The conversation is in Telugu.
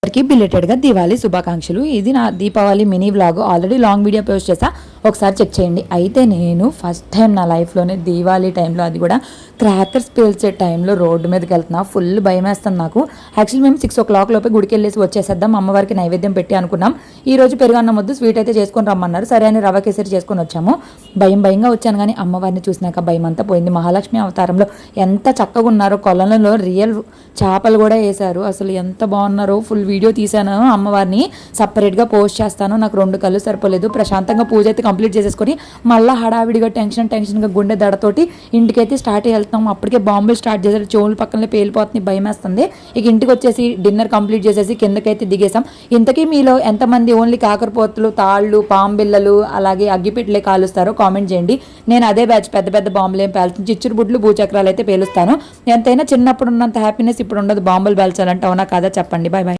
అందరికీ బిలేటెడ్గా దివాళీ శుభాకాంక్షలు. ఇది నా Deepavali mini vlog. Already long video post చేసా, ఒకసారి చెక్ చేయండి. అయితే నేను ఫస్ట్ టైం నా లైఫ్లోనే దీవాళీ టైంలో, అది కూడా క్రాకర్స్ పేల్చే టైంలో రోడ్డు మీదకి వెళ్తున్నా. ఫుల్ భయం వేస్తుంది నాకు. యాక్చువల్లీ మేము 6 o'clock లోపే గుడికి వెళ్ళేసి వచ్చేసేద్దాం, అమ్మవారికి నైవేద్యం పెట్టి అనుకున్నాం. ఈ రోజు పెరుగన్నం వద్దు, స్వీట్ అయితే చేసుకొని రమ్మన్నారు. సరే అని రవ్వ కేసరి చేసుకొని వచ్చాము. భయంగా వచ్చాను, కానీ అమ్మవారిని చూసినాక భయం అంతా పోయింది. మహాలక్ష్మి అవతారంలో ఎంత చక్కగా ఉన్నారో, కొలంలో రియల్ చేపలు కూడా వేశారు. అసలు ఎంత బాగున్నారో. ఫుల్ వీడియో తీసాను, అమ్మవారిని సపరేట్గా పోస్ట్ చేస్తాను. నాకు 2 కళ్ళు సరిపోలేదు. ప్రశాంతంగా పూజ అయితే కంప్లీట్ చేసేసుకొని మళ్ళీ హడావిడిగా టెన్షన్గా గుండె దడతోటి ఇంటికైతే స్టార్ట్ వెళ్తాం. అప్పటికే బాంబులు స్టార్ట్ చేశారు, చెవులు పక్కనే పేలిపోతుంది, భయం వేస్తుంది. ఇక ఇంటికి వచ్చేసి డిన్నర్ కంప్లీట్ చేసేసి కిందకైతే దిగేసాం. ఇంతకీ మీలో ఎంతమంది ఓన్లీ కాకరపోతులు, తాళ్ళు, పాంబిళ్ళలు అలాగే అగ్గిపెట్టలే కాలుస్తారో కామెంట్ చేయండి. నేను అదే బ్యాచ్, పెద్ద బాంబులు ఏం పేలుతుంది, చిచ్చురు బుడ్లు, భూచక్రాలు అయితే పేలుస్తాను. ఎంతైనా చిన్నప్పుడు ఉన్నంత హ్యాపీనెస్ ఇప్పుడు ఉండదు బాంబులు పేల్చాలంటే. అవునా కాదా చెప్పండి. Bye bye.